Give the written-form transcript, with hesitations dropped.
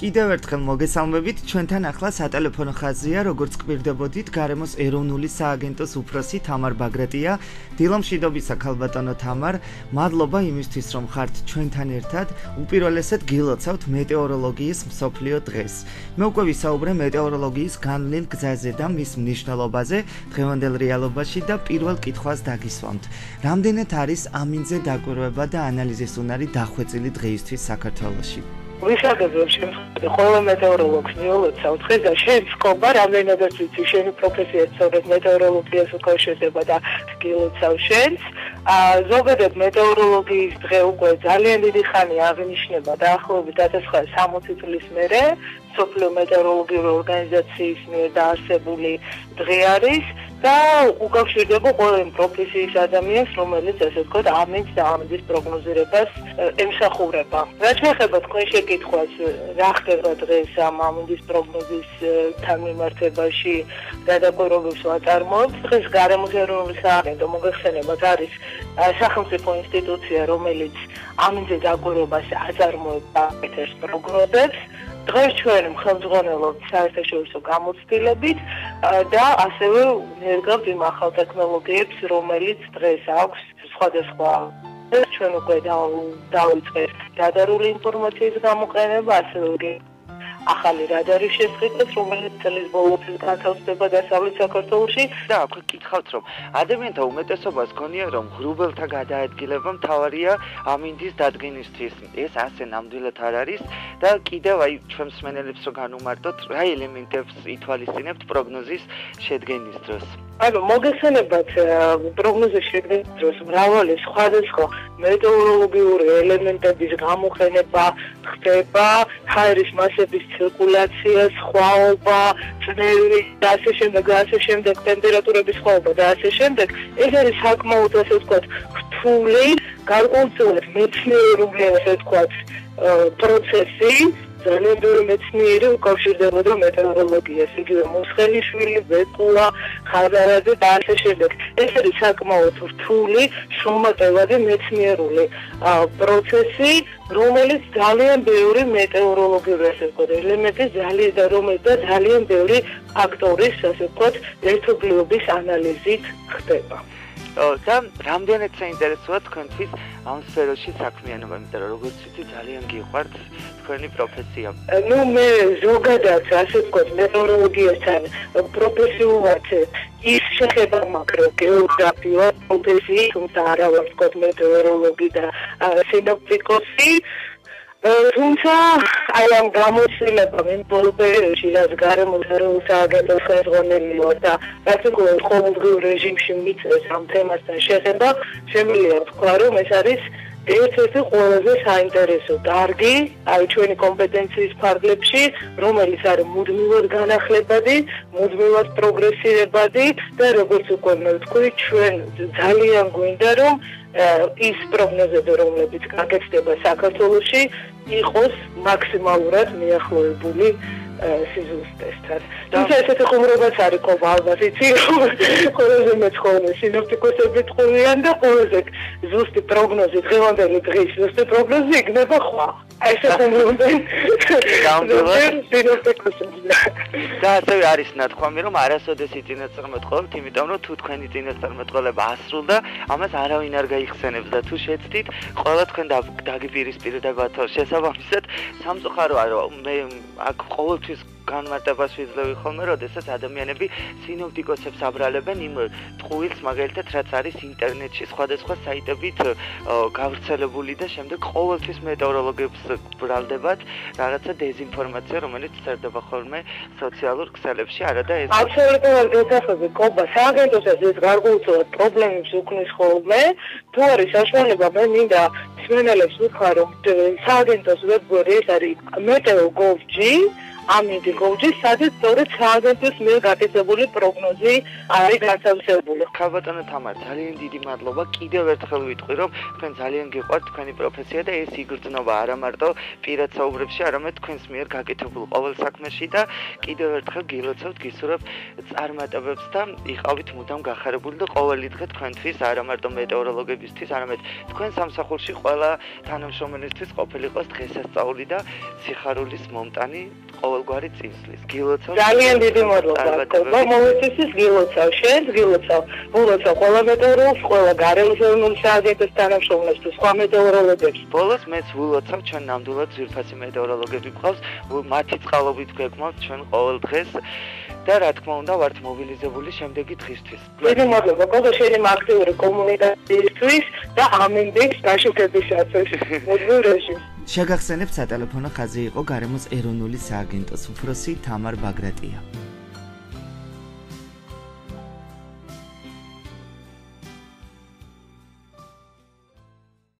კიდევ ერთხელ მოგესალმებით, ჩვენთან ახლა სატელეფონო ხაზია, როგორც გვირდებოდით, გარემოს ეროვნული სააგენტოს უფროსი თამარ ბაგრატია. დილომშვიდობისა ქალბატონო თამარ, მადლობა იმისთვის, რომ ხართ ჩვენთან ერთად. უპირველესად გილოცავთ მეტეოროლოგიის მსოფლიო დღეს. მე უკვე ვისაუბრე მეტეოროლოგიის განვლილ გზაზე და მის მნიშვნელობაზე დღევანდელ რეალობაში და პირველ კითხვას დაგისვამთ. რამდენად არის ამინდზე დაკვირვება და ანალიზის უნარი დახვეწილი დღეისთვის საქართველოში? ვისაგებებ შემთხვევაში ყველა მეტეოროლოგს მიულოცავ დღეს და შენ სკობა რამდენადაც ვიცი შენი პროფესია სწორედ მეტეოროლოგიას უკავშირდება და გილოცავ შენს ზოგადად მეტეოროლოგიის დღე უკვე ძალიან დიდი ხანია აღინიშნება დაახლოებით 1960 წლის მერე მსოფლიო მეტეოროლოგიური ორგანიზაციის მიერ დაარსებული დღე არის და უკავშირდება ყველა იმ პროფესიის ადამიანს, რომელიც ასე ვთქვათ, ამინდს და ამინდის პროგნოზირებას ემსახურება. რაც შეეხება თქვენ შეკითხვას, რა ხდება დღეს ამ ამინდის პროგნოზისთან მიმართებაში გადაკვირვებებს ვაწარმოებთ, დღეს გარემოს ეროვნული სააგენტო მოგეხსენებათ არის სახელმწიფო ინსტიტუცია, რომელიც ამინდზე დაკვირვებას აწარმოებს და აკეთებს პროგნოზებს. დღეს ჩვენ ხელმძღვანელობთ საერთაშორისო გამოცდილებით და ასევე ნერგავთ იმ ახალ ტექნოლოგიებს, რომელიც დღეს აქვს სხვადასხვა. ჩვენ უკვე დავიწყეთ რადარული ინფორმაციის გამოყენება, ასევე ახალი რადარის შესყიდვას, რომელიც წლის ბოლომდე განთავსდება დასავლეთ საქართველოში. და აქვე გითხავთ, რომ ადამიანთა უმეტესობას გონია, რომ ღრუბელთა გადაადგილება მთავარია ამინდის დადგენისთვის. ეს ასე ნამდვილად არ არის და კიდევ ჩვენ მსმენელებს რო განუმარტოთ, რა ელემენტებს ითვალისწინებთ პროგნოზის შედგენის დროს. მოგეხსენებათ პროგნოზის შედგენის დროს მრავალი სხვადასხვა მეტეოროლოგიური ელემენტების გამოყენება ხდება, ჰაერის მასების ცირკულაცია, სხვაობა, წნევის და ასე შემდეგ, ტემპერატურების სხვაობა და ასე შემდეგ. ეს არის საკმაოდ ასე ვთქვათ, რთული, გარკვეულწილად მეცნიერული ასე ვთქვათ, პროცესი. ძალიან ბევრი მეცნიერი უკავშირდებოდა მეტეოროლოგიას, იგივე მუსხელიშვილი, ვეკულა, ხაზარაძე და ასე შემდეგ. ეს არის საკმაოდ რთული, შრომატევადი მეცნიერული პროცესი, რომელიც ძალიან ბევრი მეტეოროლოგიური ასე ვთქვათ, ელემენტის და ძალიან ბევრი ფაქტორის ასე ვთქვათ, ერთობლიობის ანალიზით ხდება. და რამდენად საინტერესოა თქვენთვის ამ სფეროში საქმიანობა, იმიტომ რომ როგორც ვიცი, ძალიან გიყვართ თქვენი პროფესია. მე ზოგადად ასე ვთქვათ, მეტეოროლოგიასთან პროფესიულად ის შეხება მაქვს გეოგრაფია, პროფესიით, თუმცა არა ვარ ვთქვათ მეტეოროლოგი და სინოპტიკოსი. თუმცა აი ამ გამოცდილებამ იმ ბოლო პერიოდში რაც გარემოს ეროვნულ სააგენტოს ხელმძღვანელი ვარ და პრაქტიკულად ყოველდღიურ რეჟიმში მიწევს ამ თემასთან შეხება, შემიძლია ვთქვა, რომ ეს არის ერთ-ერთი ყველაზე საინტერესო დარგი აი ჩვენი კომპეტენციის ფარგლებში, რომელიც არის მუდმივად განახლებადი, მუდმივად პროგრესირებადი და როგორც უკვე მე ვთქვი, ჩვენ ძალიან გვინდა რომ ის პროგნოზები, რომლებიც გაკეთდება საქართველოში, იყოს მაქსიმალურად მიახლოებული სიზუსტესთან. თუმცა ესეთი ხუმრობაც არის ყოლა, ალბათ იცი, ყველაზე მეც ხოლმე სინოპტიკოსები ტყუიან და ყველაზე ზუსტი პროგნოზი, დღევანდელი დღის ზუსტი პროგნოზი იქნება ხვა. ესე ხუმრობენ სინოპტიკოსები. და ასევე არის ნათქვამი, რომ არასოდეს იწინასწარმეტყველებთ, იმიტომ რომ თუ თქვენი წინასწარმეტყველება ასრულდა, ამას არავინ არ გაიხსენებს და თუ შეცდით, ყველა თქვენ დაგიპირისპირდებათ შესაბამისად, სამწუხაროა, რომ მე აქ ყოველთვის განმარტებას ვიძლევი ხოლმე, როდესაც ადამიანები სინოპტიკოსებს აბრალებენ იმ ტყუილს, მაგალითად, რაც არის ინტერნეტში სხვადასხვა საიტებით გავრცელებული და შემდეგ ყოველთვის მეტეოროლოგებს ბრალდებათ რაღაცა დეზინფორმაცია, რომელიც წერდება ხოლმე სოციალურ ქსელებში, არა და ეს აბსოლუტურად გასაგები ყობა სააგენტოსაც ეს გარკვეულწილად პრობლემებს უქმნის ხოლმე. თუ არის საშუალება, მე მინდა მსმენელებს ვთქვა, რომ სააგენტოს ვებგვერდი ეს არის meteo.gov.g ამინდი გოჯის, სადაც სწორედ სააგენტოს მიერ გაკეთებული პროგნოზი არის განთავსებული. ქალბატონო თამარ, ძალიან დიდი მადლობა. კიდევ ერთხელ ვიტყვი, რომ თქვენ ძალიან გიყვართ თქვენი პროფესია და ეს იგრძნობა არა მარტო პირად საუბრებში, არამედ თქვენს მიერ გაკეთებულ ყოველ საქმეში და კიდევ ერთხელ გილოცავთ, გისურვებთ წარმატებებს და იყავით მუდამ გახარებული და ყოველი დღე თქვენთვის არა მარტო მეტეოროლოგებისთვის, არამედ თქვენ სამსახურში ყველა თანამშრომელისთვის ყოფილიყოს დღესასწაული და სიხარულის მომტანი ყოველგვარი წინსვლის. გილოცავ. ძალიან დიდი მადლობა. მომეცეს გილოცავ, შენს გილოცავ. გილოცავ ყველა მეტეოროლოგს, ყველა გარემოსეურნული სააგენტოს თანამშრომლებს თუ სხვა მეტეოროლოგებს. ბოლოს მეც ვილოცავ, ჩვენ ნამდვილად ძვირფასი მეტეოროლოგები გვყავს, მათი წყალობით გვეკმავთ ჩვენ ყოველ დღეს და რა თქმა უნდა ვართ მობილიზებული შემდეგი დღისთვის. დიდი მადლობა გოგო შენი აქტიური კომუნიკაციისთვის და ამინდის გაშუქებისათვის. მოდიო რეჟიმს. შეგახსენებთ სატელეფონო ხაზი იყო გარემოს ეროვნული სააგენტოს უფროსი თამარ ბაგრატია.